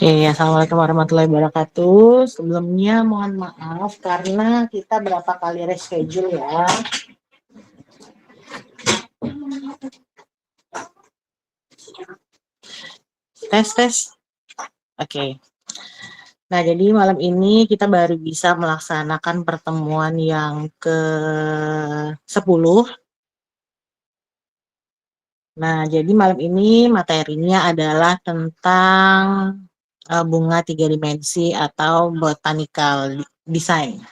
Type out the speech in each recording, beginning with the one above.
Oke, assalamualaikum warahmatullahi wabarakatuh. Sebelumnya mohon maaf karena kita berapa kali reschedule ya. Tes. Oke. Nah, jadi malam ini kita baru bisa melaksanakan pertemuan yang ke-10. Nah, jadi malam ini materinya adalah tentang bunga 3 dimensi atau botanical design.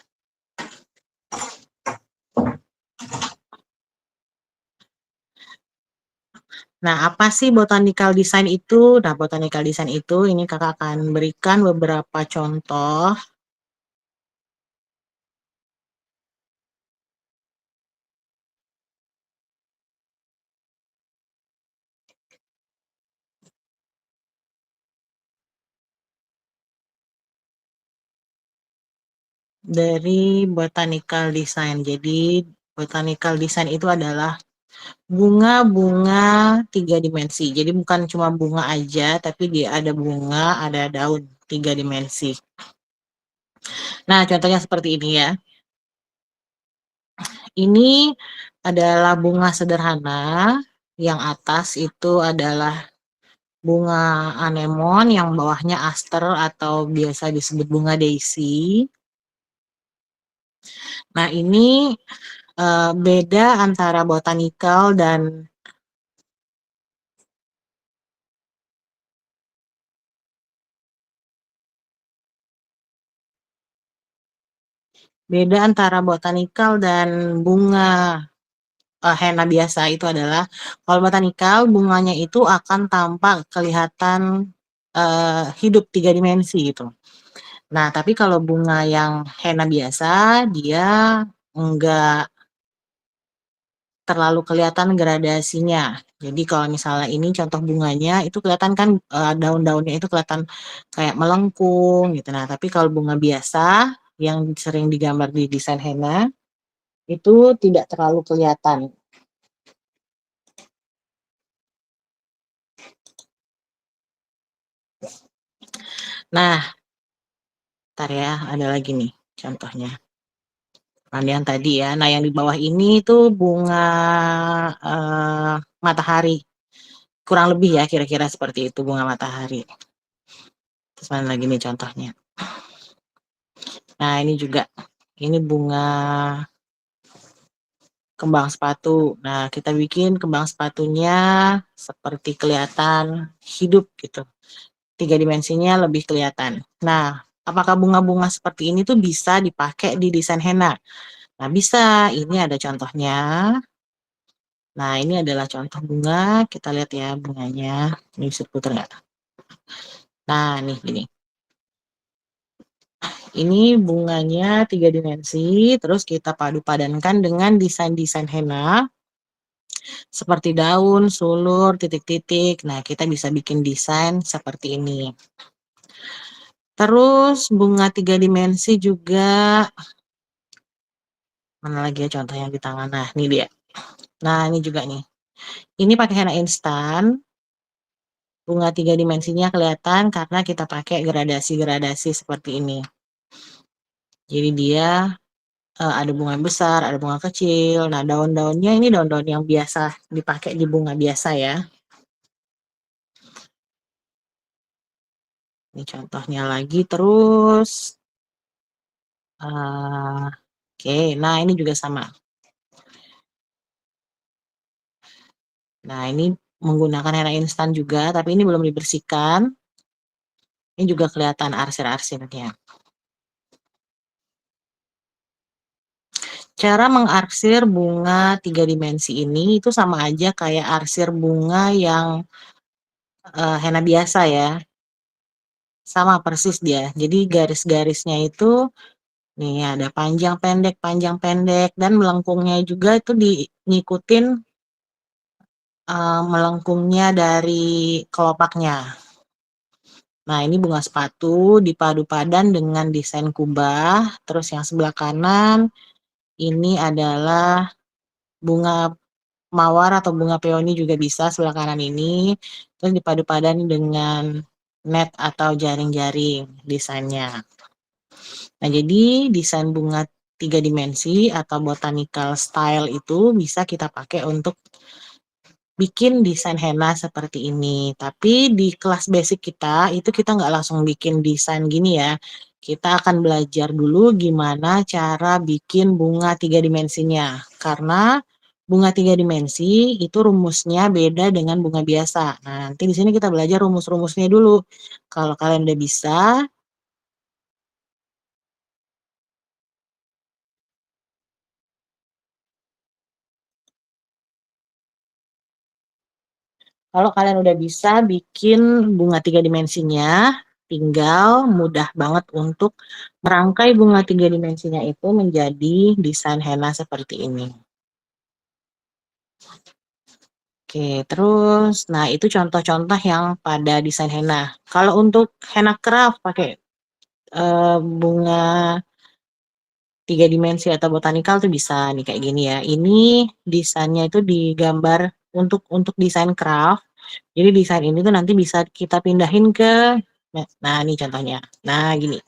Nah, apa sih botanical design itu? Nah, botanical design itu ini kakak akan berikan beberapa contoh dari botanical design. Jadi, botanical design itu adalah bunga-bunga 3 dimensi. Jadi bukan cuma bunga aja, tapi dia ada bunga, ada daun 3 dimensi. Nah, contohnya seperti ini ya. Ini adalah bunga sederhana. Yang atas itu adalah bunga anemon, yang bawahnya aster atau biasa disebut bunga daisy. Nah, ini beda antara botanical dan bunga henna biasa itu adalah kalau botanical bunganya itu akan tampak kelihatan hidup 3 dimensi gitu. Nah, tapi kalau bunga yang henna biasa dia enggak terlalu kelihatan gradasinya. Jadi kalau misalnya ini contoh bunganya itu kelihatan kan daun-daunnya itu kelihatan kayak melengkung gitu. Nah, tapi kalau bunga biasa yang sering digambar di desain henna itu tidak terlalu kelihatan. Nah, ntar ya, ada lagi nih contohnya. Nah, yang tadi ya. Nah, yang di bawah ini tuh bunga matahari. Kurang lebih ya, kira-kira seperti itu bunga matahari. Terus mana lagi nih contohnya. Nah, ini juga. Ini bunga kembang sepatu. Nah, kita bikin kembang sepatunya seperti kelihatan hidup gitu. 3 dimensinya lebih kelihatan. Nah, apakah bunga-bunga seperti ini tuh bisa dipakai di desain henna? Nah, bisa. Ini ada contohnya. Nah, ini adalah contoh bunga. Kita lihat ya bunganya. Ini bisa putar nggak? Nah, nih gini. Ini bunganya 3 dimensi, terus kita padu-padankan dengan desain-desain henna seperti daun, sulur, titik-titik. Nah, kita bisa bikin desain seperti ini. Terus bunga 3 dimensi juga, mana lagi ya contoh yang di tangan. Nah, ini dia. Nah, ini juga nih. Ini pakai henna instan. Bunga 3 dimensinya kelihatan karena kita pakai gradasi-gradasi seperti ini. Jadi dia ada bunga besar, ada bunga kecil. Nah, daun-daunnya ini daun-daun yang biasa dipakai di bunga biasa ya. Ini contohnya lagi terus. Oke, nah ini juga sama. Nah, ini menggunakan henna instan juga, tapi ini belum dibersihkan. Ini juga kelihatan arsir-arsirnya. Cara mengarsir bunga 3 dimensi ini itu sama aja kayak arsir bunga yang henna biasa ya. Sama persis dia. Jadi garis-garisnya itu nih ada panjang pendek, dan melengkungnya juga itu ngikutin melengkungnya dari kelopaknya. Nah, ini bunga sepatu dipadu padan dengan desain kubah. Terus yang sebelah kanan ini adalah bunga mawar atau bunga peony juga bisa sebelah kanan ini. Terus dipadu padan dengan net atau jaring-jaring desainnya. Nah, jadi desain bunga 3 dimensi atau botanical style itu bisa kita pakai untuk bikin desain henna seperti ini. Tapi di kelas basic kita, itu kita nggak langsung bikin desain gini ya. Kita akan belajar dulu gimana cara bikin bunga 3 dimensinya. Karena bunga 3 dimensi itu rumusnya beda dengan bunga biasa. Nah, nanti di sini kita belajar rumus-rumusnya dulu. Kalau kalian udah bisa, kalau kalian udah bisa bikin bunga 3 dimensinya, tinggal mudah banget untuk merangkai bunga 3 dimensinya itu menjadi desain henna seperti ini. Oke, terus, nah itu contoh-contoh yang pada desain henna. Kalau untuk henna craft pakai bunga 3 dimensi atau botanikal tuh bisa nih kayak gini ya. Ini desainnya itu digambar untuk desain craft. Jadi desain ini tuh nanti bisa kita pindahin ke, nah ini contohnya. Nah gini,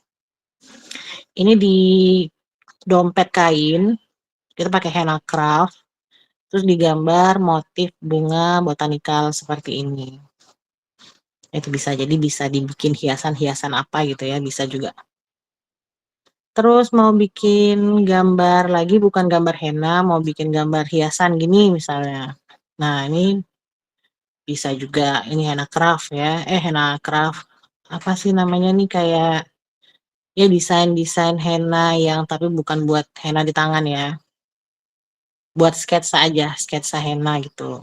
ini di dompet kain, kita pakai henna craft, terus digambar motif bunga botanikal seperti ini. Itu bisa jadi bisa dibikin hiasan-hiasan apa gitu ya, bisa juga. Terus mau bikin gambar lagi bukan gambar henna, mau bikin gambar hiasan gini misalnya. Nah, ini bisa juga, ini henna craft ya. Henna craft. Apa sih namanya nih, kayak ya desain-desain henna yang tapi bukan buat henna di tangan ya. Buat sketsa aja, sketsa henna gitu.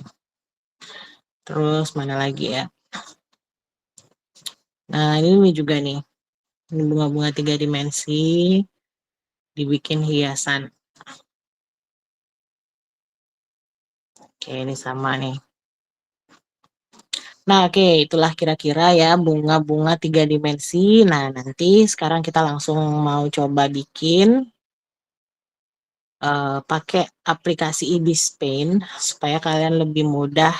Terus mana lagi ya? Nah, ini juga nih. Ini bunga-bunga 3 dimensi dibikin hiasan. Oke, ini sama nih. Nah, oke, itulah kira-kira ya bunga-bunga 3 dimensi. Nah, nanti sekarang kita langsung mau coba bikin pakai aplikasi Ibis Paint supaya kalian lebih mudah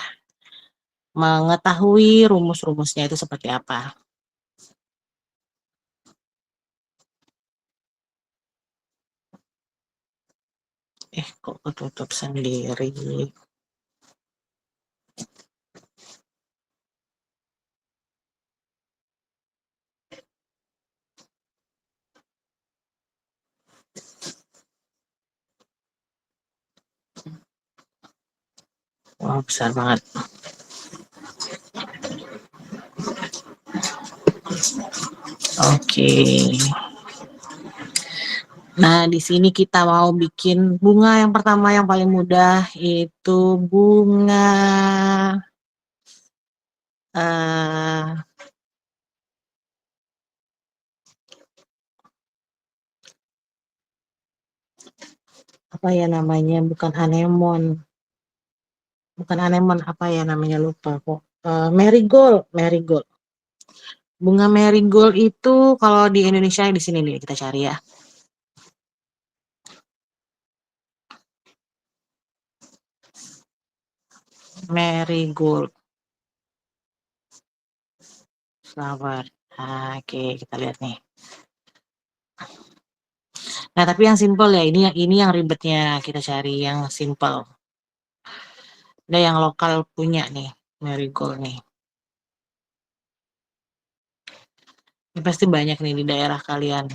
mengetahui rumus-rumusnya itu seperti apa. Kok ketutup sendiri? Wah, besar banget. Oke. Nah, di sini kita mau bikin bunga yang pertama yang paling mudah itu bunga apa ya namanya? Bukan anemon. Bukan anemon, apa ya namanya, lupa kok. Marigold, marigold. Bunga marigold itu kalau di Indonesia di sini nih kita cari ya. Marigold flower. Oke, kita lihat nih. Nah, tapi yang simple ya, ini yang ribetnya, kita cari yang simple. Ada yang lokal punya nih, marigold nih. Ini pasti banyak nih di daerah kalian.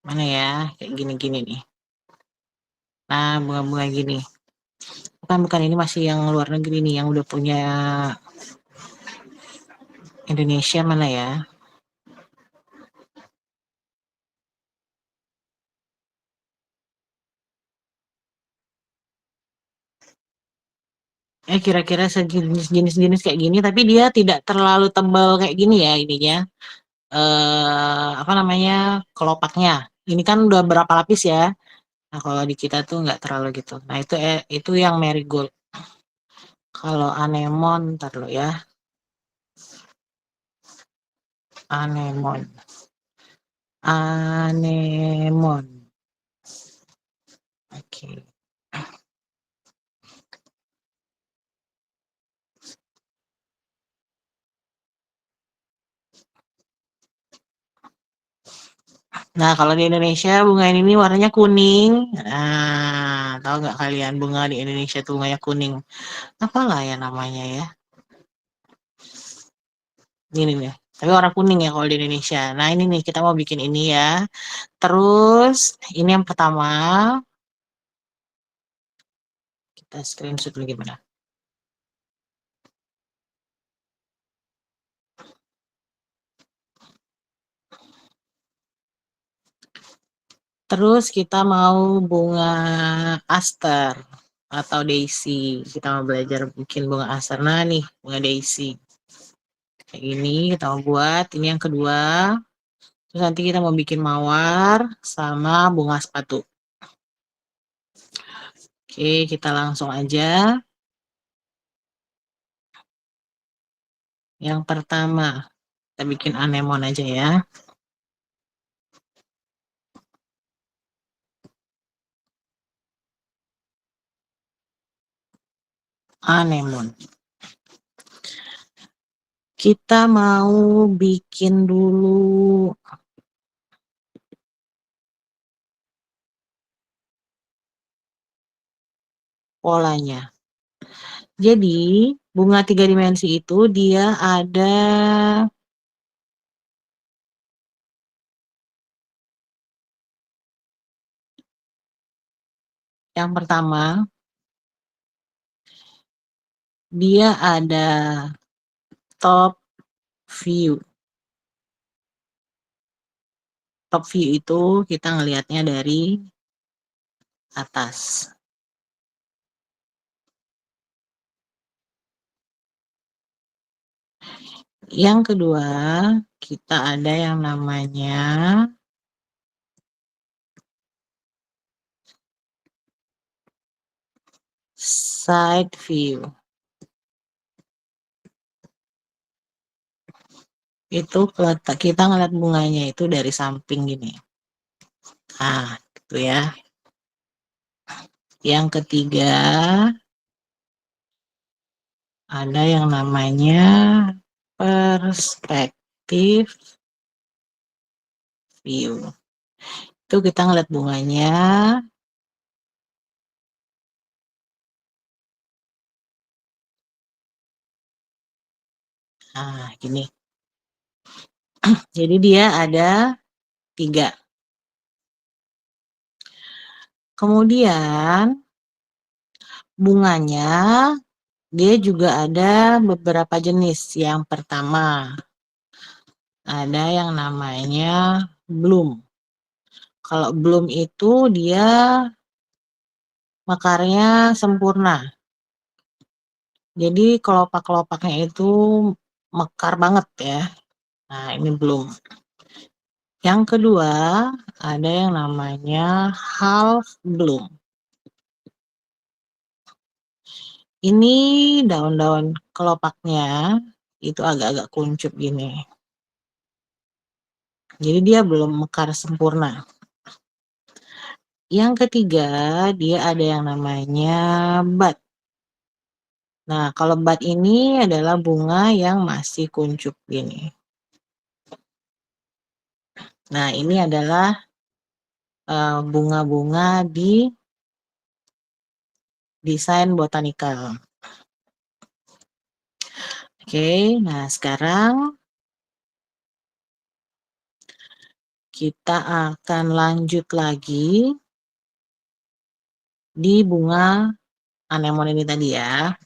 Mana ya? Kayak gini-gini nih. Nah, bunga-bunga gini. Bukan, ini masih yang luar negeri nih, yang udah punya Indonesia mana ya? Kira-kira sejenis-jenis kayak gini, tapi dia tidak terlalu tebal kayak gini ya ininya. Apa namanya, kelopaknya. Ini kan udah berapa lapis ya. Nah, kalau di kita tuh nggak terlalu gitu. Nah, itu yang marigold. Kalau anemon, ntar dulu ya. Anemon. Anemon. Oke. Nah, kalau di Indonesia bunga ini warnanya kuning. Nah, tahu nggak kalian bunga di Indonesia tuh bunganya kuning? Apalah ya namanya ya? Ini nih. Tapi warna kuning ya kalau di Indonesia. Nah, ini nih kita mau bikin ini ya. Terus ini yang pertama kita screenshot dulu gimana? Terus kita mau bunga aster atau daisy. Kita mau belajar bikin bunga aster. Nah nih, bunga daisy. Kayak gini kita mau buat. Ini yang kedua. Terus nanti kita mau bikin mawar sama bunga sepatu. Oke, kita langsung aja. Yang pertama, kita bikin anemon aja ya. Anemon. Kita mau bikin dulu polanya. Jadi, bunga 3 dimensi itu dia ada yang pertama, dia ada top view. Top view itu kita ngelihatnya dari atas. Yang kedua, kita ada yang namanya side view. Itu kita ngeliat bunganya itu dari samping gini. Nah, gitu ya. Yang ketiga, ada yang namanya perspektif view. Itu kita ngeliat bunganya. Nah, gini. Jadi dia ada 3. Kemudian bunganya dia juga ada beberapa jenis. Yang pertama, ada yang namanya bloom. Kalau bloom itu dia mekarnya sempurna. Jadi kelopak-kelopaknya itu mekar banget ya. Nah, ini bloom. Yang kedua, ada yang namanya half bloom. Ini daun-daun kelopaknya itu agak-agak kuncup gini. Jadi dia belum mekar sempurna. Yang ketiga, dia ada yang namanya bud. Nah, kalau bud ini adalah bunga yang masih kuncup gini. Nah, ini adalah bunga-bunga di desain botanikal. Oke, nah sekarang kita akan lanjut lagi di bunga anemon ini tadi ya.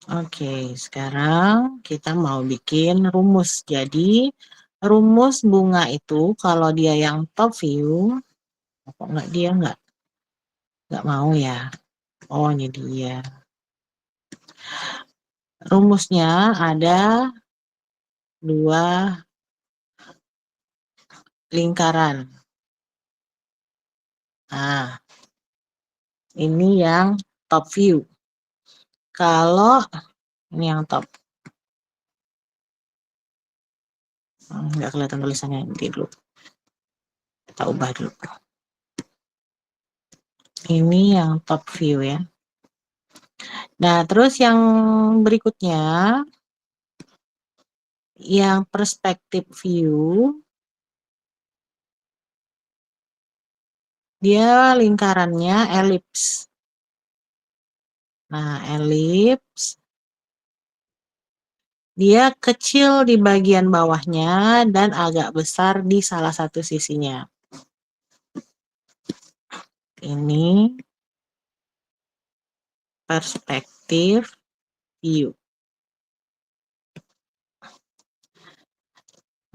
Oke, sekarang kita mau bikin rumus. Jadi, rumus bunga itu kalau dia yang top view, kok dia nggak mau ya? Oh, ini dia. Rumusnya ada 2 lingkaran. Nah, ini yang top view. Kalau ini yang top. Nggak kelihatan tulisannya nanti dulu. Kita ubah dulu. Ini yang top view ya. Nah, terus yang berikutnya, yang perspektif view, dia lingkarannya elips. Nah, elips, dia kecil di bagian bawahnya dan agak besar di salah satu sisinya. Ini perspektif view.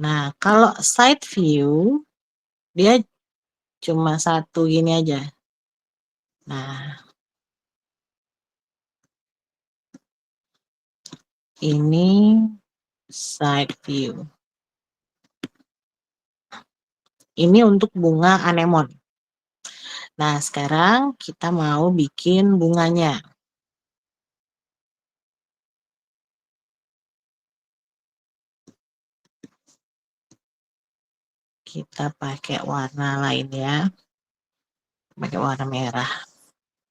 Nah, kalau side view, dia cuma satu gini aja. Nah, ini side view. Ini untuk bunga anemon. Nah, sekarang kita mau bikin bunganya. Kita pakai warna lain ya. Pakai warna merah.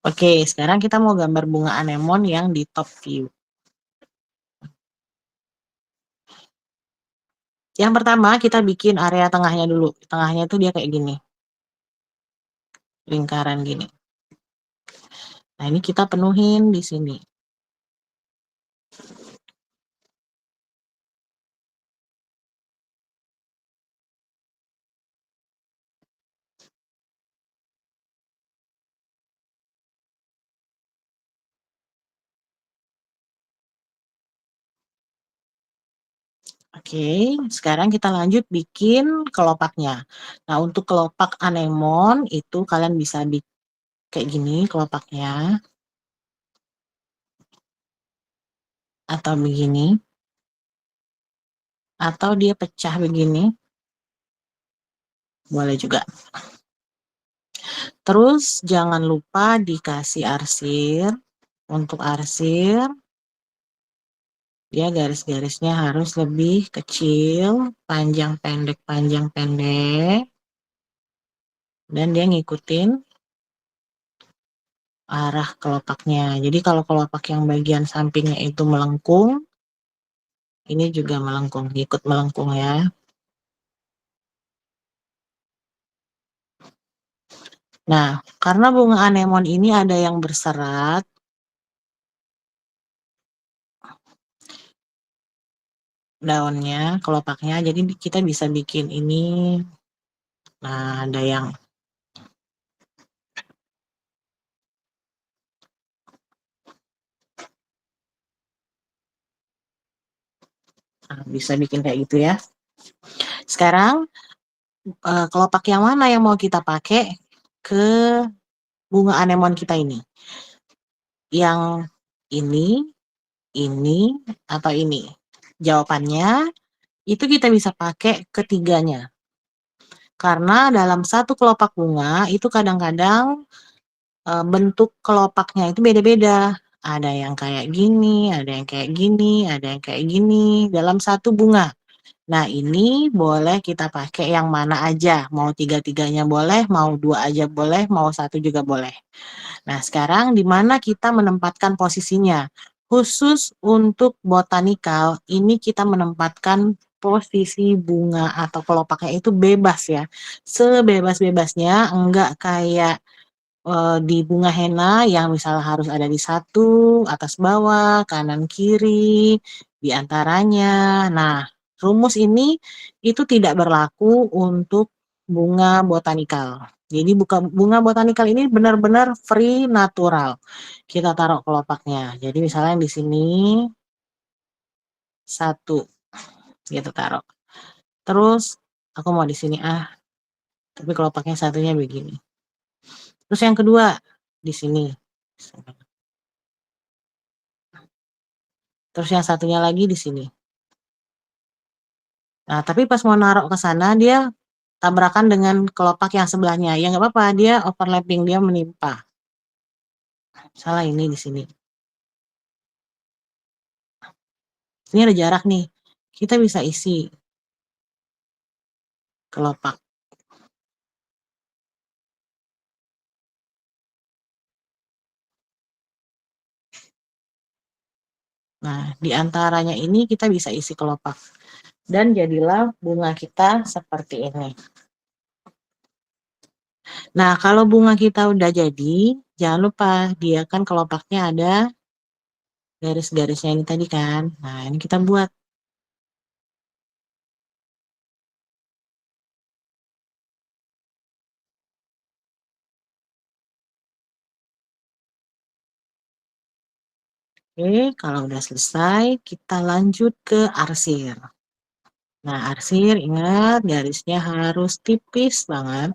Oke, sekarang kita mau gambar bunga anemon yang di top view. Yang pertama kita bikin area tengahnya dulu. Tengahnya tuh dia kayak gini. Lingkaran gini. Nah, ini kita penuhin di sini. Oke, sekarang kita lanjut bikin kelopaknya. Nah, untuk kelopak anemon itu kalian bisa bikin kayak gini kelopaknya. Atau begini. Atau dia pecah begini. Boleh juga. Terus jangan lupa dikasih arsir. Untuk arsir, dia garis-garisnya harus lebih kecil, panjang pendek, dan dia ngikutin arah kelopaknya. Jadi kalau kelopak yang bagian sampingnya itu melengkung, ini juga melengkung, ikut melengkung ya. Nah, karena bunga anemon ini ada yang berserat, daunnya, kelopaknya, jadi kita bisa bikin ini. Nah, ada yang bisa bikin kayak gitu ya. Sekarang kelopak yang mana yang mau kita pakai ke bunga anemon kita ini? Yang ini, atau ini? Jawabannya itu kita bisa pakai ketiganya. Karena dalam satu kelopak bunga itu kadang-kadang bentuk kelopaknya itu beda-beda. Ada yang kayak gini, ada yang kayak gini, ada yang kayak gini dalam satu bunga. Nah, ini boleh kita pakai yang mana aja. Mau tiga-tiganya boleh, mau dua aja boleh, mau satu juga boleh. Nah, sekarang di mana kita menempatkan posisinya? Khusus untuk botanikal, ini kita menempatkan posisi bunga atau kelopaknya itu bebas ya. Sebebas-bebasnya, enggak kayak di bunga henna yang misalnya harus ada di satu, atas bawah, kanan kiri, di antaranya. Nah, rumus ini itu tidak berlaku untuk bunga botanikal. Jadi bukan bunga botanikal ini benar-benar free natural. Kita taruh kelopaknya. Jadi misalnya di sini satu, gitu taruh. Terus aku mau di sini tapi kelopaknya satunya begini. Terus yang kedua di sini. Terus yang satunya lagi di sini. Nah, tapi pas mau naruh ke sana dia tabrakan dengan kelopak yang sebelahnya. Ya nggak apa-apa, dia overlapping, dia menimpa. Salah ini di sini. Ini ada jarak nih. Kita bisa isi kelopak. Nah, di antaranya ini kita bisa isi kelopak. Dan jadilah bunga kita seperti ini. Nah, kalau bunga kita udah jadi, jangan lupa dia kan kelopaknya ada garis-garisnya ini tadi kan. Nah, ini kita buat. Oke, kalau udah selesai, kita lanjut ke arsir. Nah, arsir ingat garisnya harus tipis banget.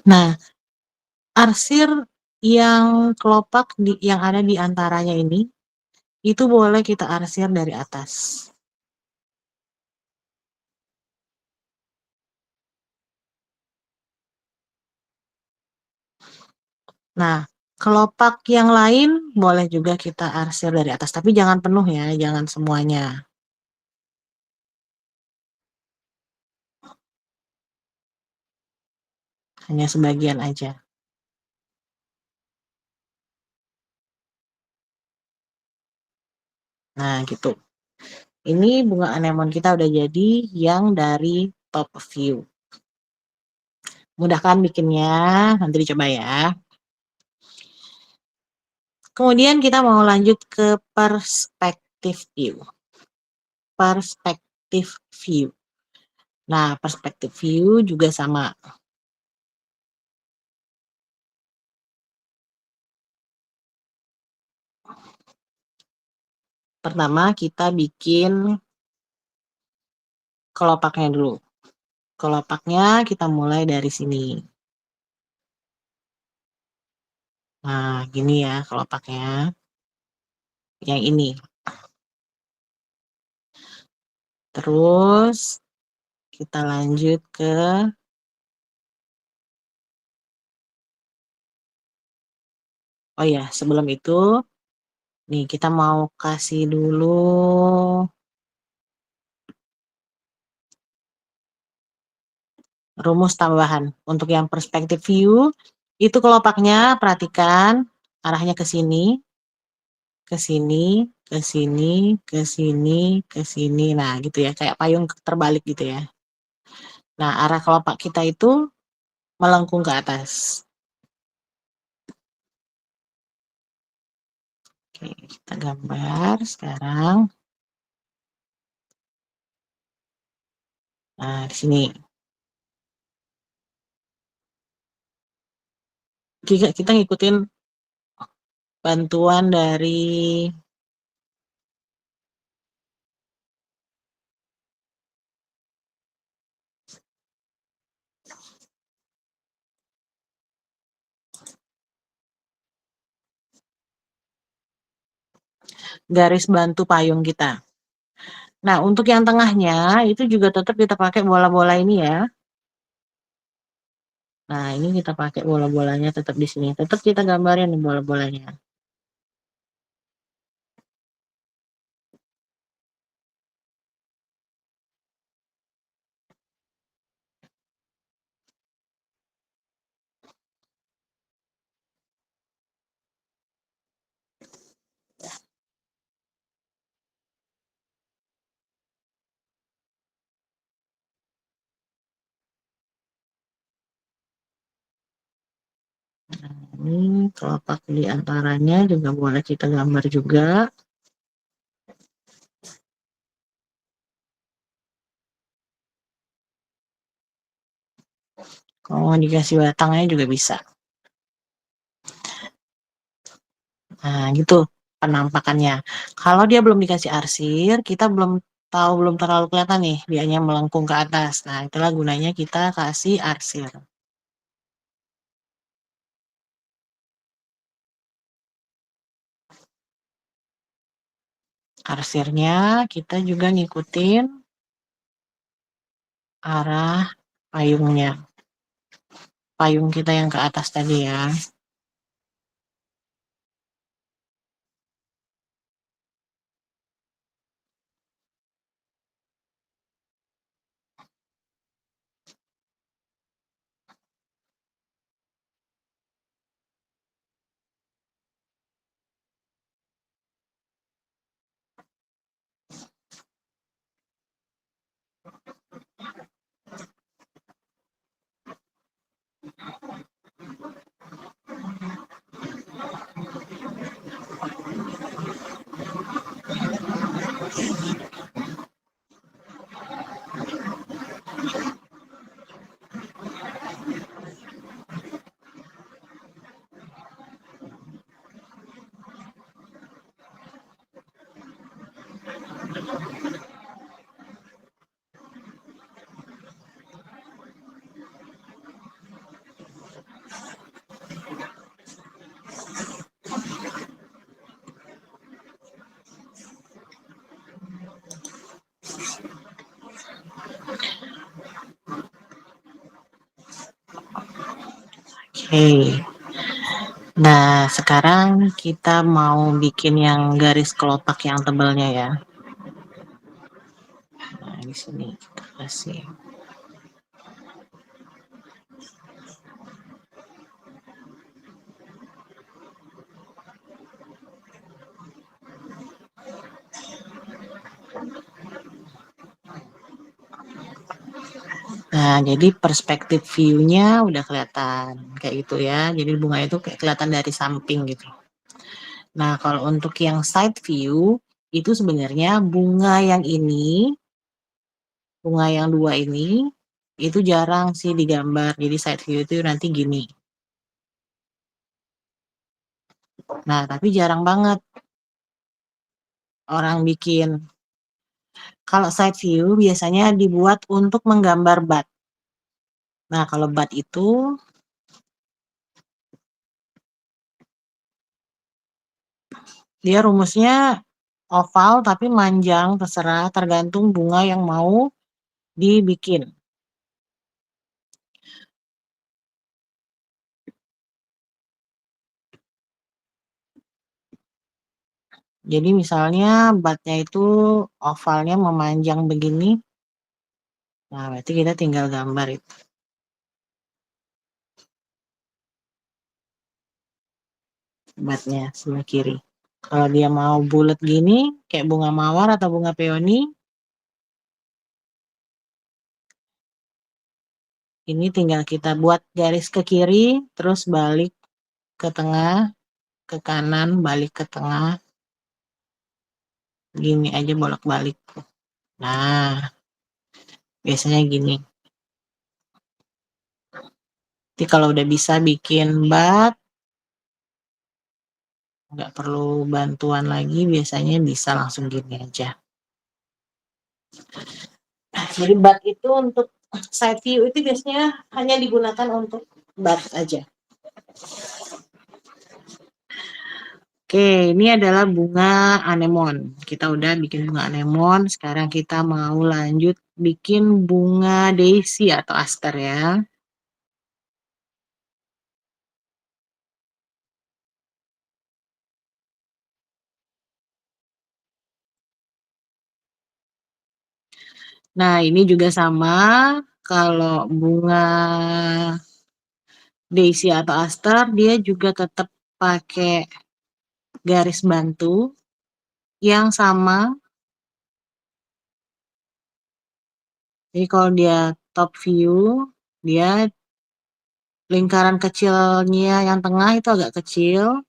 Nah, arsir yang kelopak yang ada di antaranya ini, itu boleh kita arsir dari atas. Nah, kelopak yang lain boleh juga kita arsir dari atas, tapi jangan penuh ya, jangan semuanya. Hanya sebagian aja. Nah, gitu. Ini bunga anemon kita udah jadi yang dari top view. Mudah kan bikinnya? Nanti dicoba ya. Kemudian kita mau lanjut ke perspektif view. Perspektif view. Nah, perspektif view juga sama. Pertama kita bikin kelopaknya dulu. Kelopaknya kita mulai dari sini. Nah, gini ya kelopaknya. Yang ini. Terus kita lanjut ke, oh ya, sebelum itu nih kita mau kasih dulu rumus tambahan. Untuk yang perspektif view, itu kelopaknya perhatikan arahnya ke sini, ke sini, ke sini, ke sini, ke sini. Nah, gitu ya, kayak payung terbalik gitu ya. Nah, arah kelopak kita itu melengkung ke atas. Oke, kita gambar sekarang. Nah, di sini. Kita ngikutin bantuan dari garis bantu payung kita. Nah, untuk yang tengahnya itu juga tetap kita pakai bola-bola ini ya. Nah, ini kita pakai bola-bolanya tetap di sini. Tetap kita gambarin nih bola-bolanya. Ini kelopak di antaranya juga boleh kita gambar juga. Kalau mau dikasih batangnya juga bisa. Nah, gitu. penampakannya. Kalau dia belum dikasih arsir, kita belum tahu, belum terlalu kelihatan nih dianya melengkung ke atas. Nah, itulah gunanya kita kasih arsir. Arsirnya kita juga ngikutin arah payungnya. Payung kita yang ke atas tadi ya. Oke. Nah, sekarang kita mau bikin yang garis kelopak yang tebalnya ya. Nah, di sini kita kasih. Nah, jadi perspektif view-nya udah kelihatan kayak gitu ya. Jadi bunga itu kayak kelihatan dari samping gitu. Nah, kalau untuk yang side view itu sebenarnya bunga yang ini, bunga yang dua ini itu jarang sih digambar. Jadi side view itu nanti gini. Nah, tapi jarang banget orang bikin. Kalau side view biasanya dibuat untuk menggambar bat. Nah, kalau bat itu dia rumusnya oval tapi manjang, terserah tergantung bunga yang mau dibikin. Jadi misalnya batnya itu ovalnya memanjang begini, nah berarti kita tinggal gambar itu batnya sebelah kiri. Kalau dia mau bulat gini, kayak bunga mawar atau bunga peoni, ini tinggal kita buat garis ke kiri, terus balik ke tengah, ke kanan, balik ke tengah, gini aja bolak-balik. Nah, biasanya gini. Jadi kalau udah bisa bikin bat, nggak perlu bantuan lagi, biasanya bisa langsung gini aja. Jadi bat itu untuk side view itu biasanya hanya digunakan untuk bat aja. Oke, ini adalah bunga anemon. Kita udah bikin bunga anemon, sekarang kita mau lanjut bikin bunga daisy atau aster ya. Nah, ini juga sama. Kalau bunga daisy atau aster, dia juga tetap pakai garis bantu yang sama. Jadi kalau dia top view, dia lingkaran kecilnya yang tengah itu agak kecil,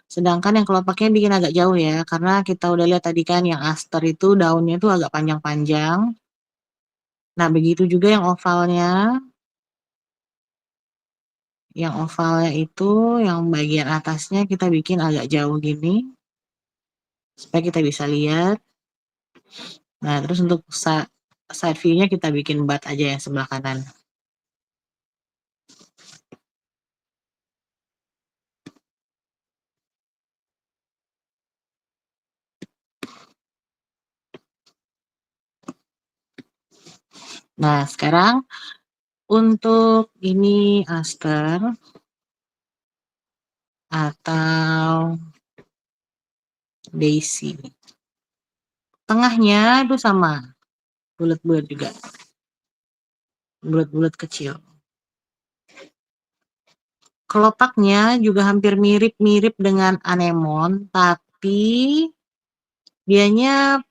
sedangkan yang kelopaknya bikin agak jauh ya, karena kita udah lihat tadi kan yang aster itu daunnya itu agak panjang-panjang. Nah, begitu juga yang ovalnya. Yang ovalnya itu, yang bagian atasnya kita bikin agak jauh gini. supaya kita bisa lihat. Nah, terus untuk side view-nya kita bikin bat aja yang sebelah kanan. Nah, sekarang untuk ini aster atau daisy. Tengahnya itu sama, bulat-bulat juga. Bulat-bulat kecil. Kelopaknya juga hampir mirip-mirip dengan anemon, tapi dianya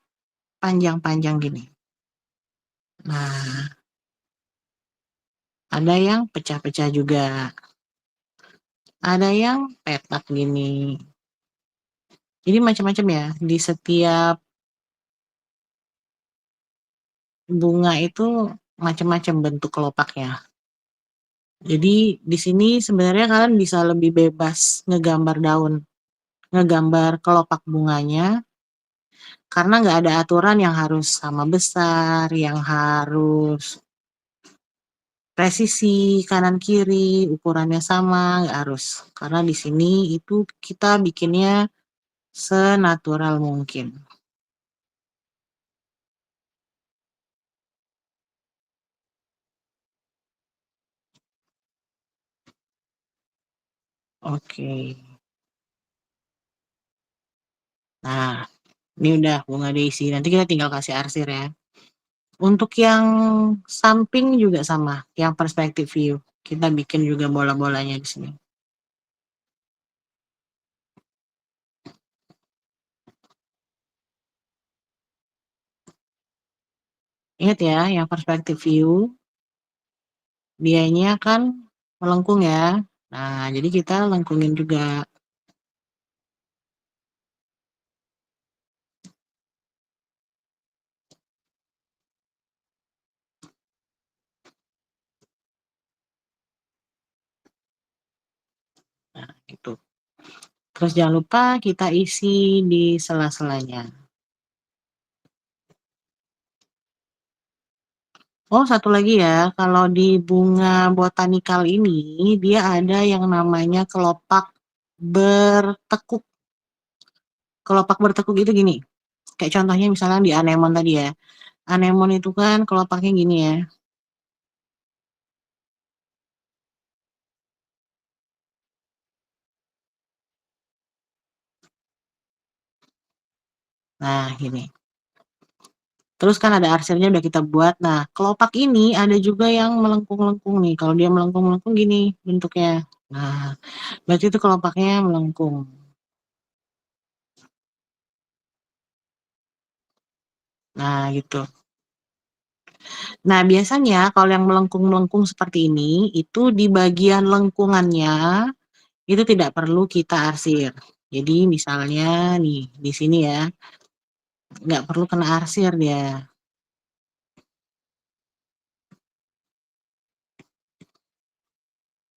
panjang-panjang gini. Nah, ada yang pecah-pecah juga. Ada yang petak gini. Jadi macam-macam ya. Di setiap bunga itu macam-macam bentuk kelopaknya. Jadi di sini sebenarnya kalian bisa lebih bebas ngegambar daun, ngegambar kelopak bunganya, karena nggak ada aturan yang harus sama besar, yang harus presisi kanan kiri, ukurannya sama, nggak harus. Karena di sini itu kita bikinnya senatural mungkin. Oke. Nah, ini udah bunga daisy. Nanti kita tinggal kasih arsir ya. Untuk yang samping juga sama, yang perspective view. Kita bikin juga bola-bolanya di sini. Ingat ya, yang perspective view, dianya kan melengkung ya. Nah, jadi kita lengkungin juga. Nah, itu. Terus jangan lupa kita isi di sela-selanya. Oh, satu lagi ya, kalau di bunga botanikal ini, dia ada yang namanya kelopak bertekuk. Kelopak bertekuk itu gini, kayak contohnya misalnya di anemon tadi ya. Anemon itu kan kelopaknya gini ya. Nah, gini. Terus kan ada arsirnya udah kita buat. Nah, kelopak ini ada juga yang melengkung-lengkung nih. Kalau dia melengkung-melengkung gini bentuknya. Nah, berarti itu kelopaknya melengkung. Nah, gitu. Nah, biasanya kalau yang melengkung-melengkung seperti ini, itu di bagian lengkungannya itu tidak perlu kita arsir. Jadi misalnya nih, di sini ya, nggak perlu kena arsir dia.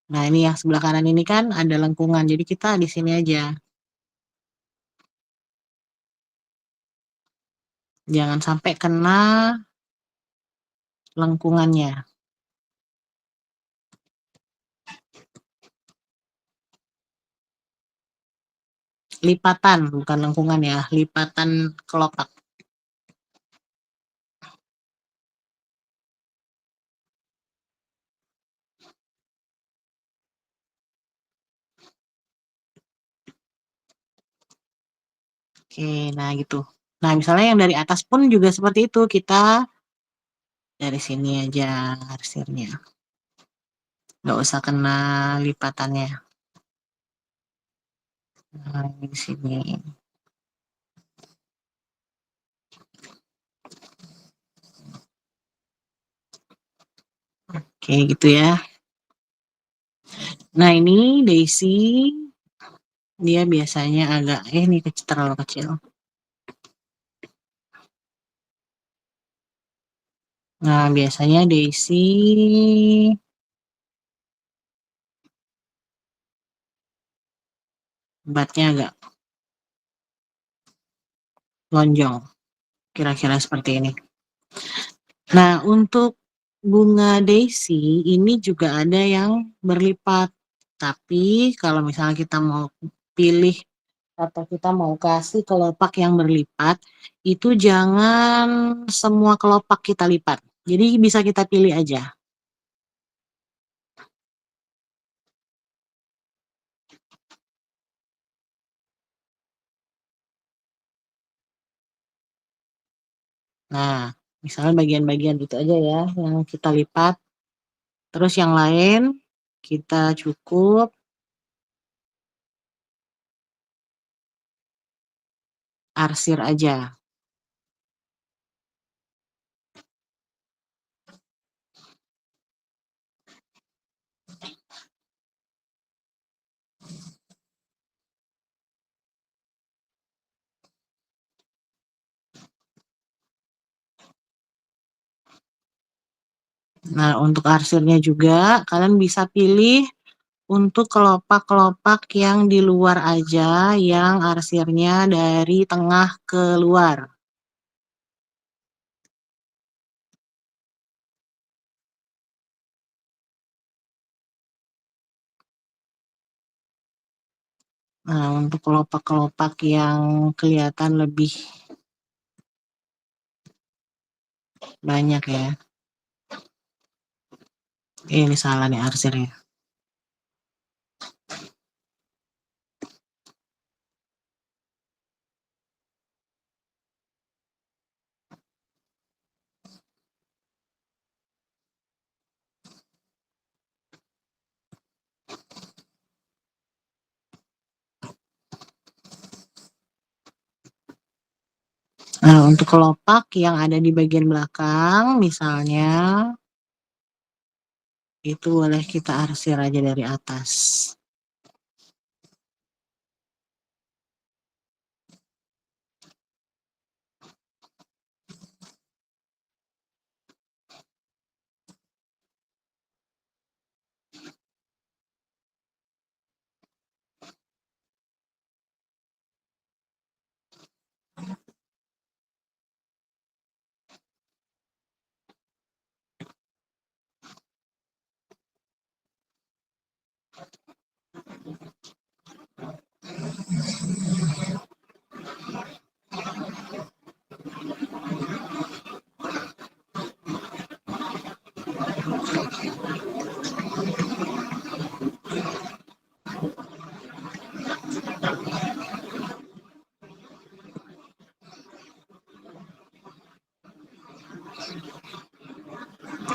Nah, ini yang sebelah kanan ini kan ada lengkungan, jadi kita di sini aja. Jangan sampai kena lengkungannya. Lipatan, bukan lengkungan ya, lipatan kelopak. Oke, nah gitu. Nah, misalnya yang dari atas pun juga seperti itu, kita dari sini aja arsirnya. Nggak usah kena lipatannya. Nah, ini di sini. Oke, gitu ya. Nah, ini Daisy, dia biasanya agak, ini kecil, terlalu kecil. Nah, biasanya Daisy batnya agak lonjong, kira-kira seperti ini. Nah, untuk bunga daisy ini juga ada yang berlipat, tapi kalau misalnya kita mau pilih atau kita mau kasih kelopak yang berlipat, itu jangan semua kelopak kita lipat. Jadi bisa kita pilih aja. Nah, misalnya bagian-bagian itu aja ya yang kita lipat. Terus yang lain kita cukup arsir aja. Nah, untuk arsirnya juga kalian bisa pilih untuk kelopak-kelopak yang di luar aja, yang arsirnya dari tengah ke luar. Nah, untuk kelopak-kelopak yang kelihatan lebih banyak ya. Ini salah nih arsirnya. Nah, untuk kelopak yang ada di bagian belakang, misalnya, itu boleh kita arsir aja dari atas.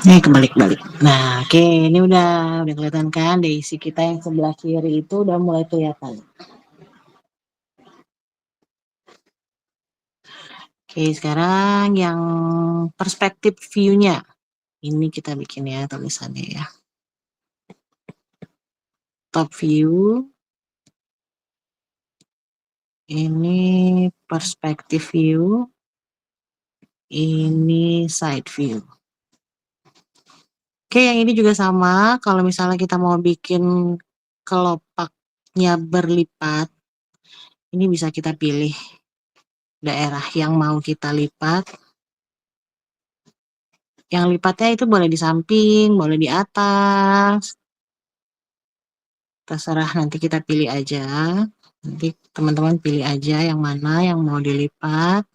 Ini kebalik-balik. Nah, oke, ini udah kelihatan kan diisi kita yang sebelah kiri itu udah mulai kelihatan. Oke, sekarang yang perspektif view-nya. Ini kita bikin ya tulisannya ya. Top view. Ini perspektif view. Ini side view. Oke, yang ini juga sama. Kalau misalnya kita mau bikin kelopaknya berlipat, ini bisa kita pilih daerah yang mau kita lipat. Yang lipatnya itu boleh di samping, boleh di atas. Terserah nanti kita pilih aja. Nanti teman-teman pilih aja yang mana yang mau dilipat.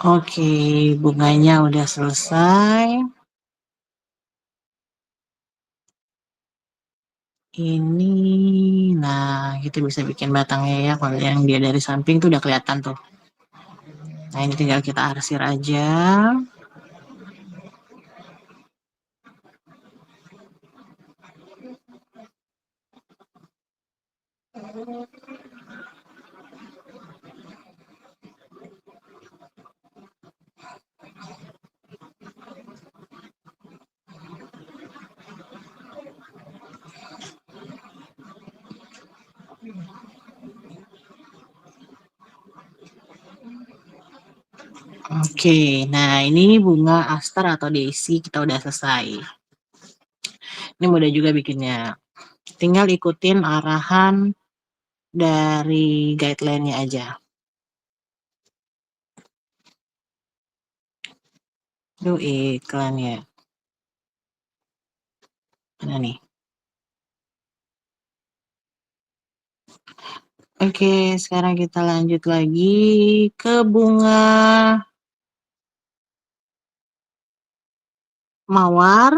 Oke, bunganya udah selesai. Ini, nah kita bisa bikin batangnya ya. Kalau yang dia dari samping tuh udah kelihatan tuh. Nah ini tinggal kita arsir aja. Oke, nah ini bunga aster atau daisy kita udah selesai. Ini mudah juga bikinnya. Tinggal ikutin arahan dari guideline-nya aja. Itu iklannya. Mana nih? Oke, sekarang kita lanjut lagi ke bunga mawar.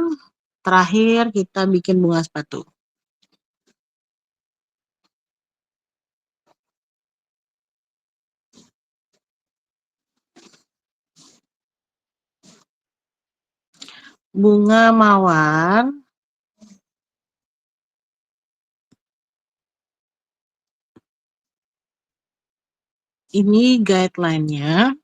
Terakhir kita bikin bunga sepatu. Bunga mawar ini guideline-nya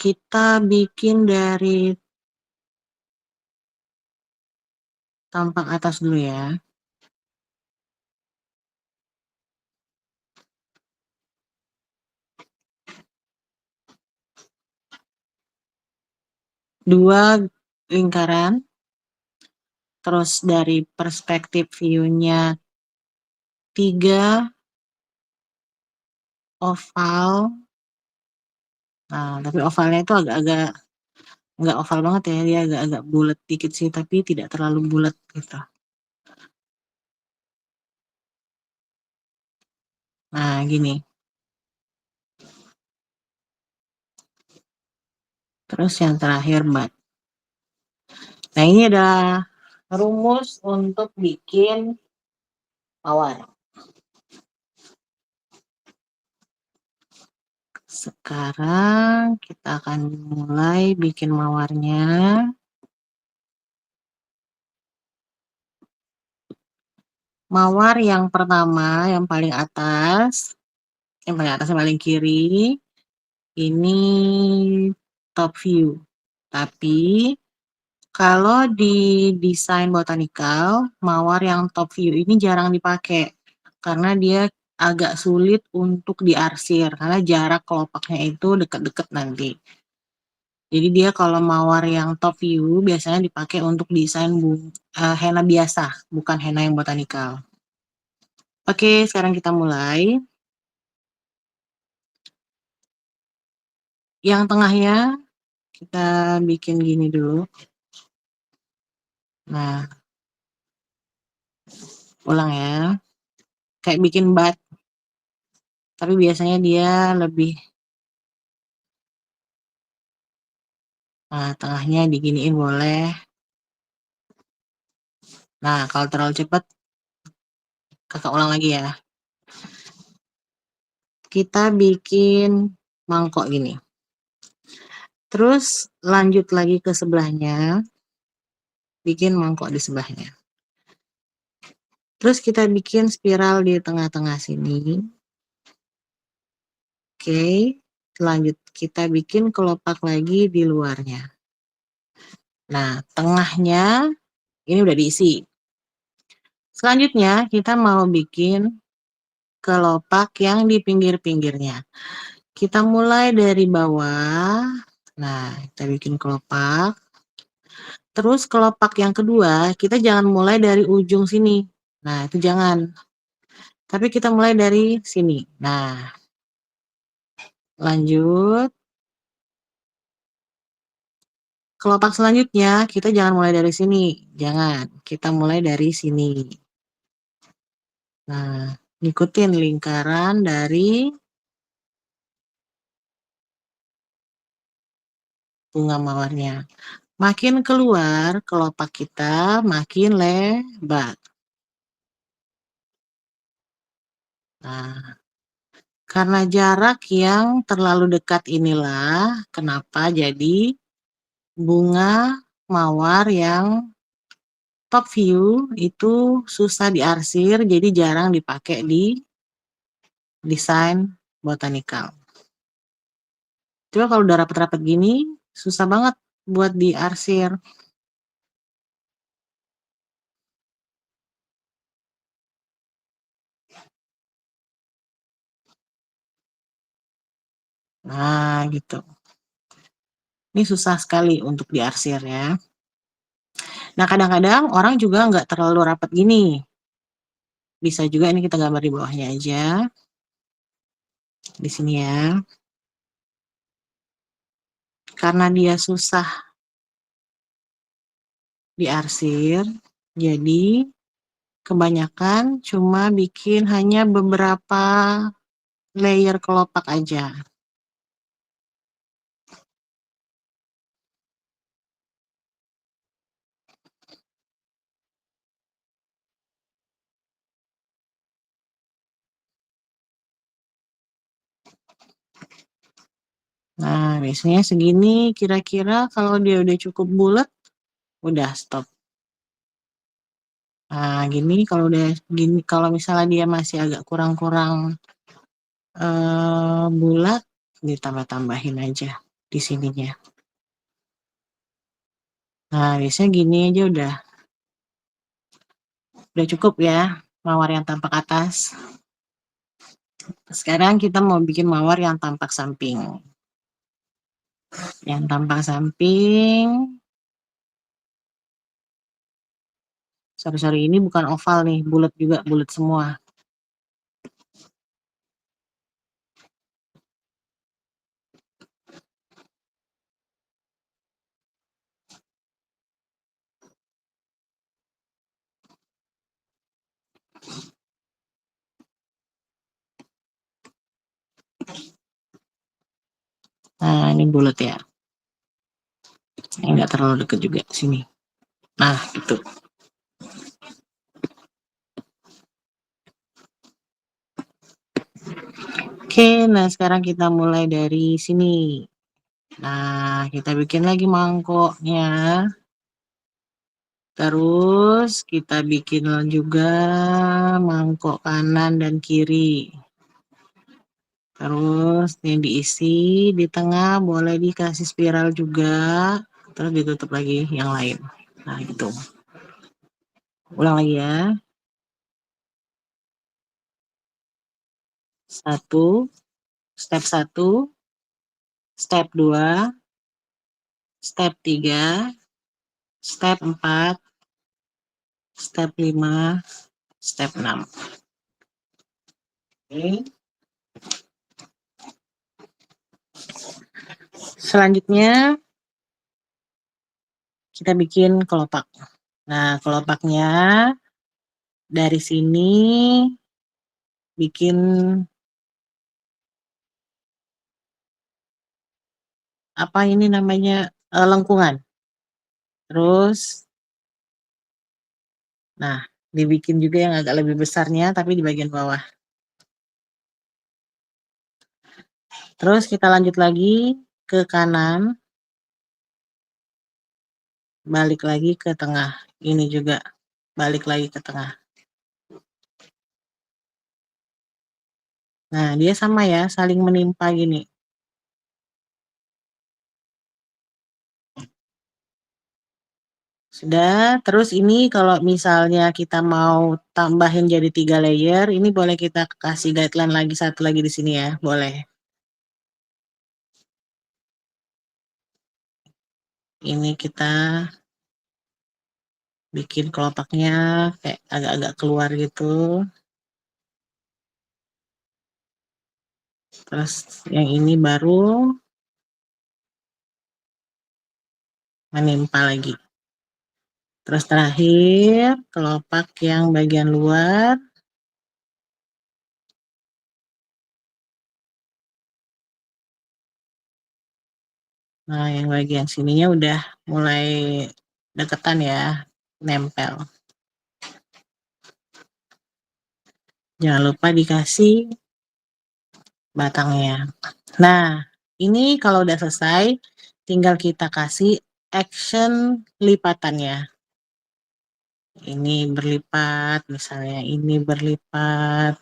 kita bikin dari tampang atas dulu ya. Dua lingkaran, terus dari perspektif view-nya 3 oval. Nah, tapi ovalnya itu agak-agak nggak oval banget ya, dia agak-agak bulat dikit sih, tapi tidak terlalu bulat gitu. Nah, gini. Terus yang terakhir, Mbak. Nah, ini adalah rumus untuk bikin mawar. Sekarang kita akan mulai bikin mawarnya. Mawar yang pertama, yang paling atas, yang paling kiri, ini top view. Tapi kalau di desain botanikal, mawar yang top view ini jarang dipakai karena dia agak sulit untuk diarsir karena jarak kelopaknya itu deket-deket nanti. Jadi dia kalau mawar yang top view biasanya dipakai untuk desain henna biasa, bukan henna yang botanikal. Oke, sekarang kita mulai. Yang tengahnya kita bikin gini dulu. Nah, ulang ya. Kayak bikin bat. Tapi biasanya dia lebih, nah tengahnya diginiin boleh. Nah, kalau terlalu cepat, kakak ulang lagi ya. Kita bikin mangkok gini. Terus lanjut lagi ke sebelahnya. Bikin mangkok di sebelahnya. Terus kita bikin spiral di tengah-tengah sini. Oke, lanjut kita bikin kelopak lagi di luarnya. Nah, tengahnya ini udah diisi. Selanjutnya kita mau bikin kelopak yang di pinggir-pinggirnya. Kita mulai dari bawah. Nah, kita bikin kelopak. Terus kelopak yang kedua, kita jangan mulai dari ujung sini. Nah, itu jangan. Tapi kita mulai dari sini. Nah, lanjut. Kelopak selanjutnya, kita jangan mulai dari sini. Jangan. Kita mulai dari sini. Nah, ikutin lingkaran dari bunga mawarnya. Makin keluar kelopak kita, makin lebar. Nah, karena jarak yang terlalu dekat inilah kenapa jadi bunga mawar yang top view itu susah diarsir, jadi jarang dipakai di desain botanikal. Coba kalau udah rapat-rapat gini, susah banget buat diarsir. Nah, gitu. Ini susah sekali untuk diarsir ya. Nah, kadang-kadang orang juga nggak terlalu rapat gini. Bisa juga ini kita gambar di bawahnya aja. Di sini ya. Karena dia susah diarsir, jadi kebanyakan cuma bikin hanya beberapa layer kelopak aja. Nah, biasanya segini kira-kira kalau dia udah cukup bulat, udah stop. Nah, gini kalau udah gini, kalau misalnya dia masih agak kurang-kurang bulat, ditambah-tambahin aja di sininya. Nah, biasanya gini aja udah cukup ya mawar yang tampak atas. Sekarang kita mau bikin mawar yang tampak samping. Yang tampak samping, sorry, ini bukan oval nih, bulat juga, bulat semua. Nah, ini bulat ya. Ini enggak terlalu deket juga sini. Nah, gitu. Oke, nah sekarang kita mulai dari sini. Nah, kita bikin lagi mangkoknya. Terus kita bikin juga mangkok kanan dan kiri. Terus yang diisi di tengah boleh dikasih spiral juga. Terus ditutup lagi yang lain. Nah, gitu. Ulang lagi ya. 1, step 1, step 2, step 3, step 4, step 5, step 6. Oke. Selanjutnya kita bikin kelopak. Nah, kelopaknya dari sini bikin apa ini namanya, lengkungan. Terus nah, dibikin juga yang agak lebih besarnya tapi di bagian bawah. Terus kita lanjut lagi ke kanan, balik lagi ke tengah. Ini juga balik lagi ke tengah. Nah, dia sama ya, saling menimpa gini. Sudah, terus ini kalau misalnya kita mau tambahin jadi 3 layer, ini boleh kita kasih guideline lagi, satu lagi di sini ya, boleh. Ini kita bikin kelopaknya kayak agak-agak keluar gitu. Terus yang ini baru menimpa lagi. Terus terakhir, kelopak yang bagian luar. Nah, yang bagian sininya udah mulai deketan ya, nempel. Jangan lupa dikasih batangnya. Nah, ini kalau udah selesai, tinggal kita kasih action lipatannya. Ini berlipat, misalnya ini berlipat,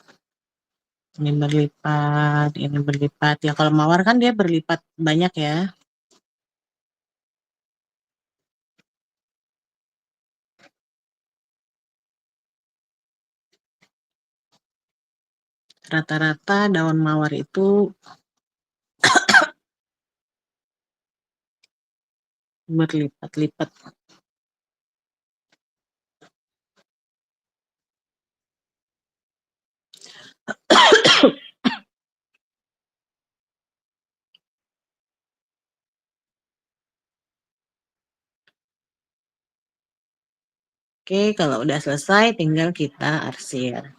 ini berlipat, ini berlipat. Ya kalau mawar kan dia berlipat banyak ya. Rata-rata daun mawar itu berlipat-lipat. Oke, kalau udah selesai tinggal kita arsir.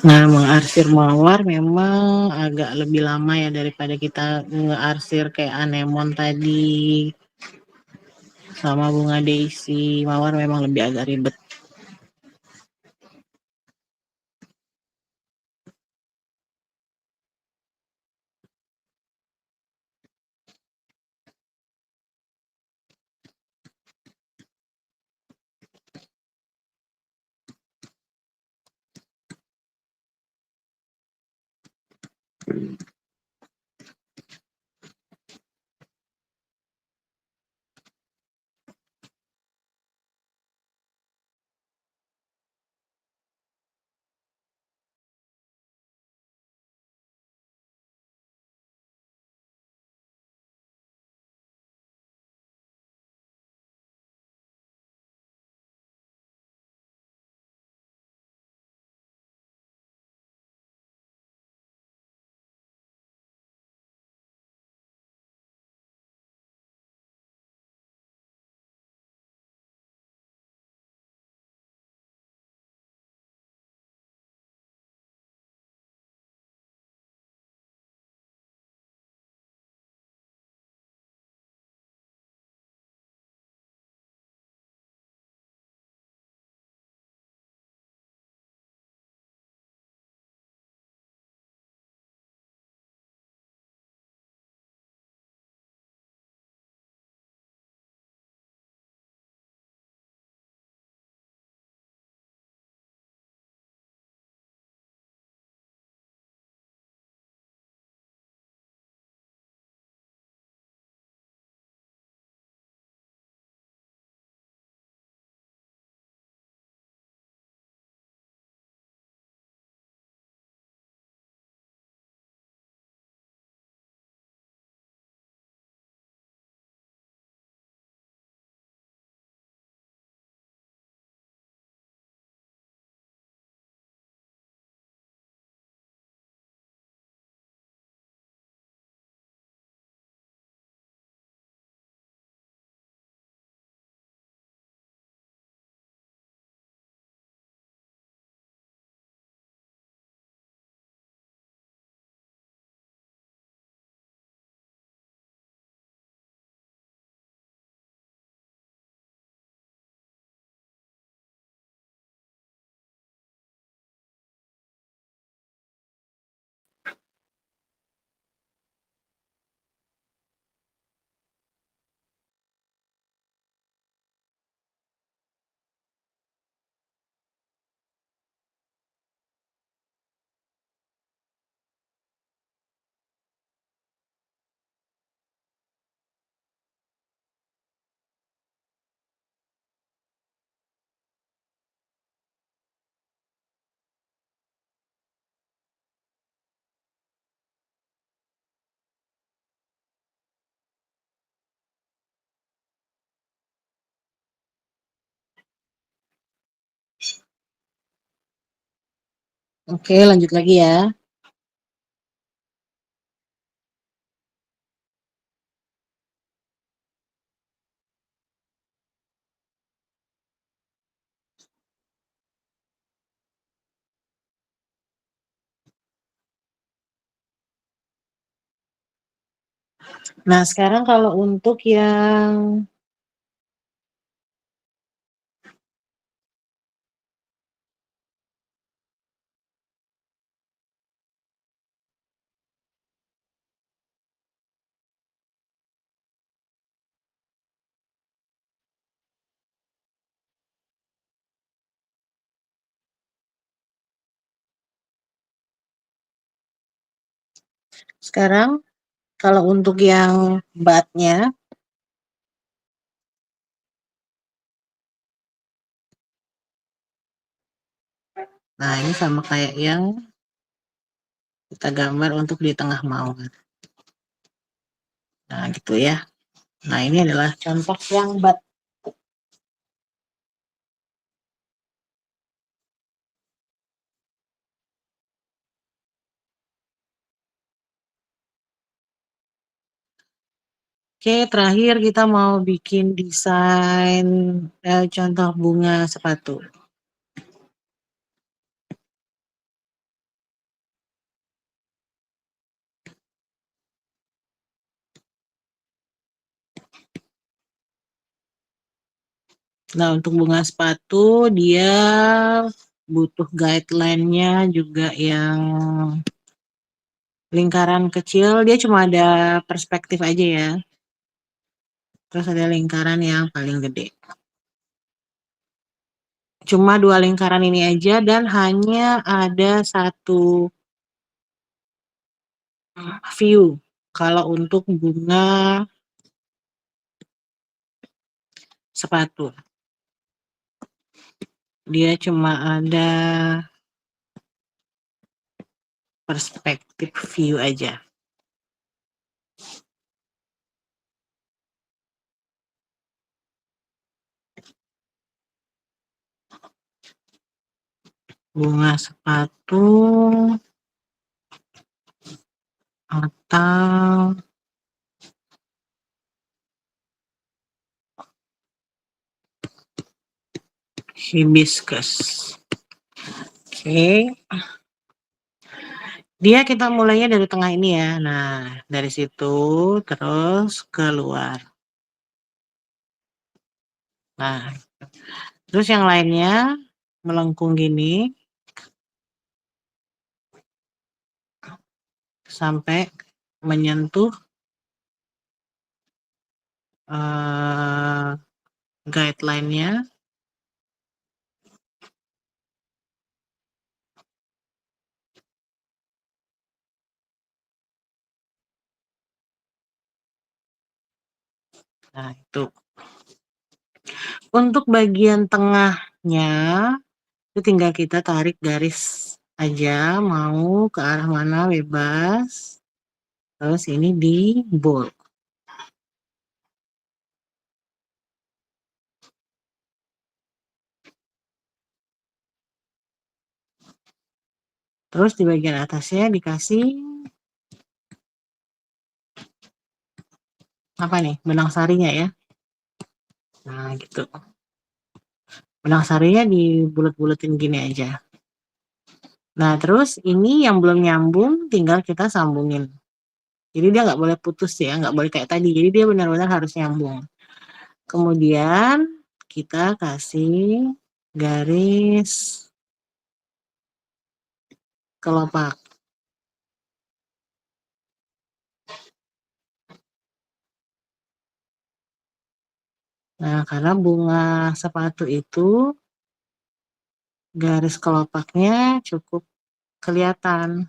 Nah, mengarsir mawar memang agak lebih lama ya daripada kita ngearsir kayak anemon tadi sama bunga daisy. Mawar memang lebih agak ribet. Oke, lanjut lagi ya. Nah, sekarang kalau untuk yang sekarang kalau untuk yang batnya, nah ini sama kayak yang kita gambar untuk di tengah maun. Nah, gitu ya. Nah, ini adalah contoh yang bat. Oke, terakhir kita mau bikin desain contoh bunga sepatu. Nah, untuk bunga sepatu dia butuh guideline-nya juga yang lingkaran kecil, dia cuma ada perspektif aja ya. Terus ada lingkaran yang paling gede. Cuma dua lingkaran ini aja dan hanya ada satu view. Kalau untuk bunga sepatu, dia cuma ada perspektif view aja. Bunga sepatu atau hibiscus. Oke. Dia kita mulainya dari tengah ini ya. Nah, dari situ terus keluar. Nah, terus yang lainnya melengkung gini sampai menyentuh guideline-nya. Nah, itu. Untuk bagian tengahnya, itu tinggal kita tarik garis aja, mau ke arah mana bebas. Terus ini di bold. Terus di bagian atasnya dikasih apa nih? Benang sarinya ya. Nah, gitu. Benang sarinya dibulet-buletin gini aja. Nah, terus ini yang belum nyambung tinggal kita sambungin. Jadi dia nggak boleh putus ya, nggak boleh kayak tadi. Jadi dia benar-benar harus nyambung. Kemudian kita kasih garis kelopak. Nah, karena bunga sepatu itu garis kelopaknya cukup kelihatan.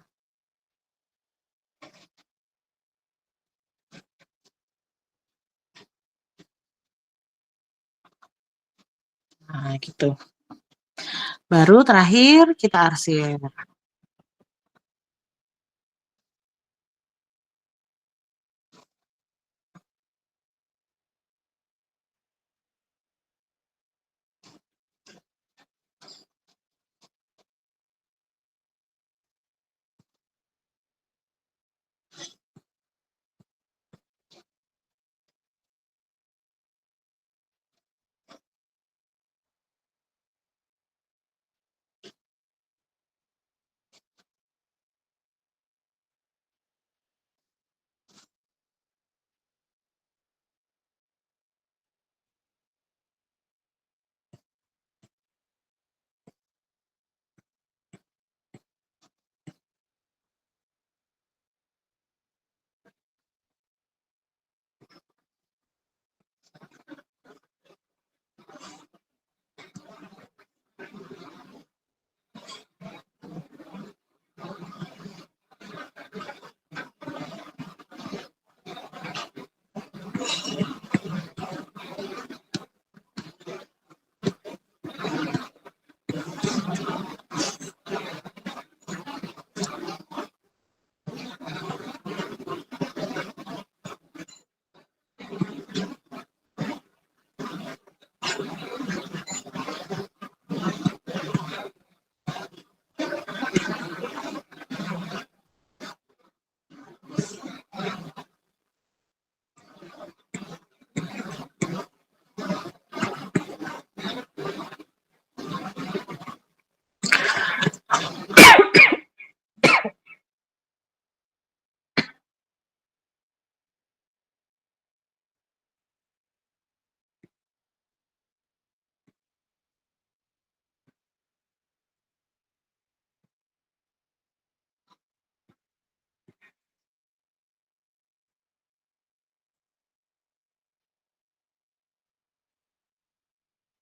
Nah, gitu. Baru terakhir kita arsir.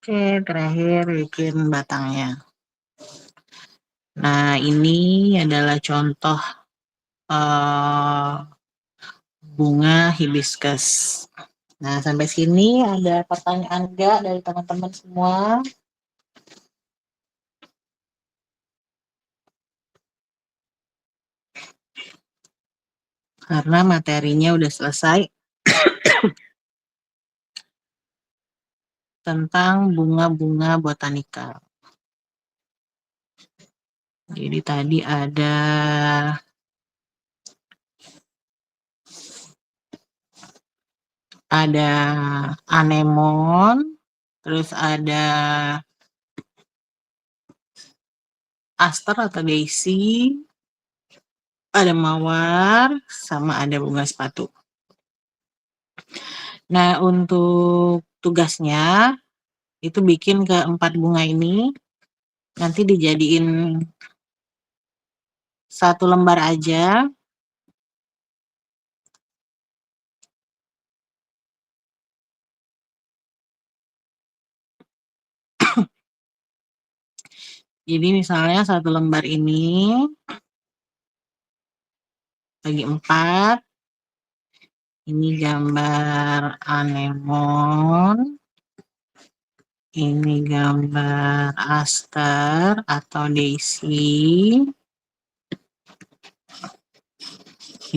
Oke, terakhir bikin batangnya. Nah, ini adalah contoh bunga hibiscus. Nah, sampai sini ada pertanyaan enggak dari teman-teman semua? Karena materinya udah selesai tentang bunga-bunga botanika. Jadi tadi ada anemon, terus ada aster atau daisy, ada mawar, sama ada bunga sepatu. Nah, untuk tugasnya itu bikin keempat bunga ini nanti dijadiin satu lembar aja. Jadi misalnya satu lembar ini bagi 4, ini gambar anemon, ini gambar aster atau daisy,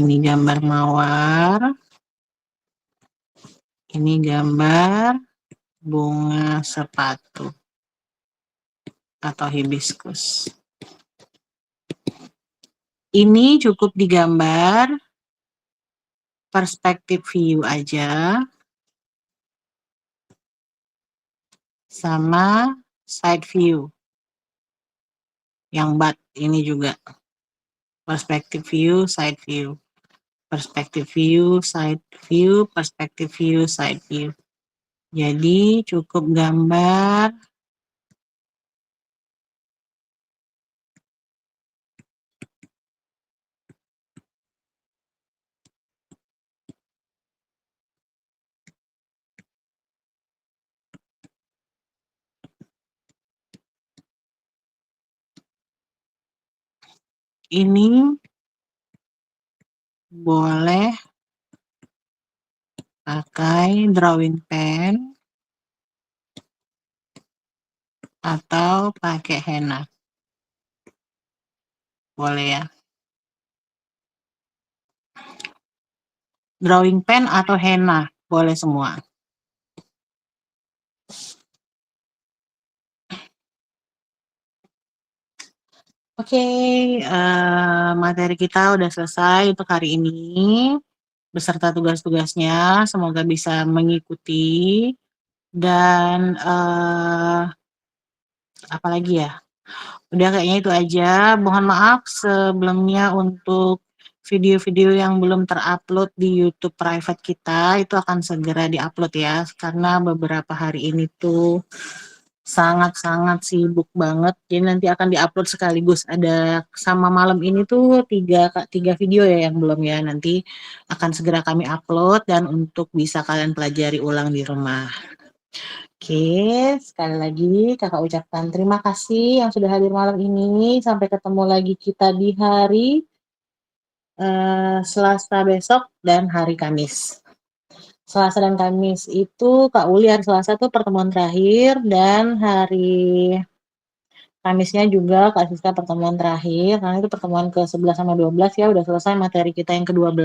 ini gambar mawar, ini gambar bunga sepatu atau hibiscus. Ini cukup digambar perspektif view aja sama side view. Yang bud ini juga perspektif view, side view. Perspektif view, side view, perspektif view, side view. Jadi cukup gambar ini boleh pakai drawing pen atau pakai henna. Boleh ya. Drawing pen atau henna, boleh semua. Oke, materi kita udah selesai untuk hari ini beserta tugas-tugasnya. Semoga bisa mengikuti dan apalagi ya. Udah kayaknya itu aja. Mohon maaf sebelumnya untuk video-video yang belum terupload di YouTube private kita itu akan segera diupload ya, karena beberapa hari ini tuh sangat-sangat sibuk banget. Jadi nanti akan diupload sekaligus. Ada sama malam ini tuh tiga video ya yang belum ya. Nanti akan segera kami upload dan untuk bisa kalian pelajari ulang di rumah. Oke, sekali lagi kakak ucapkan terima kasih yang sudah hadir malam ini. Sampai ketemu lagi kita di hari Selasa besok dan hari Kamis. Selasa dan Kamis itu Kak Uli hari Selasa tuh pertemuan terakhir dan hari Kamisnya juga Kak Siska pertemuan terakhir. Karena itu pertemuan ke-11 sama 12 ya udah selesai materi kita yang ke-12.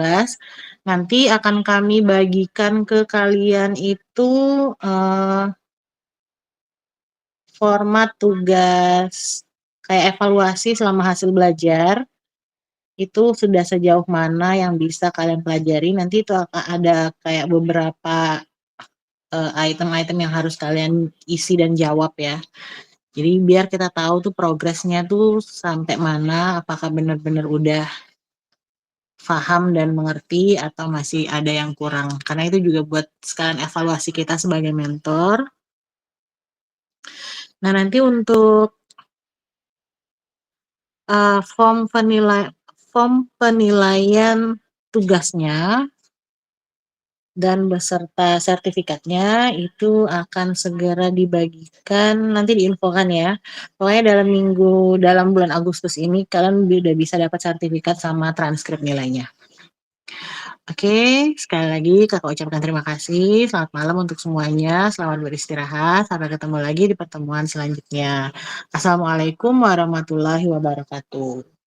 Nanti akan kami bagikan ke kalian itu format tugas kayak evaluasi selama hasil belajar itu sudah sejauh mana yang bisa kalian pelajari. Nanti itu akan ada kayak beberapa item-item yang harus kalian isi dan jawab ya. Jadi biar kita tahu tuh progresnya tuh sampai mana, apakah benar-benar udah paham dan mengerti atau masih ada yang kurang. Karena itu juga buat sekalian evaluasi kita sebagai mentor. Nah, nanti untuk form penilaian tugasnya, dan beserta sertifikatnya itu akan segera dibagikan, nanti diinfokan ya. Pokoknya dalam bulan Agustus ini kalian udah bisa dapat sertifikat sama transkrip nilainya. Oke, sekali lagi Kakak ucapkan terima kasih. Selamat malam untuk semuanya. Selamat beristirahat. Sampai ketemu lagi di pertemuan selanjutnya. Assalamualaikum warahmatullahi wabarakatuh.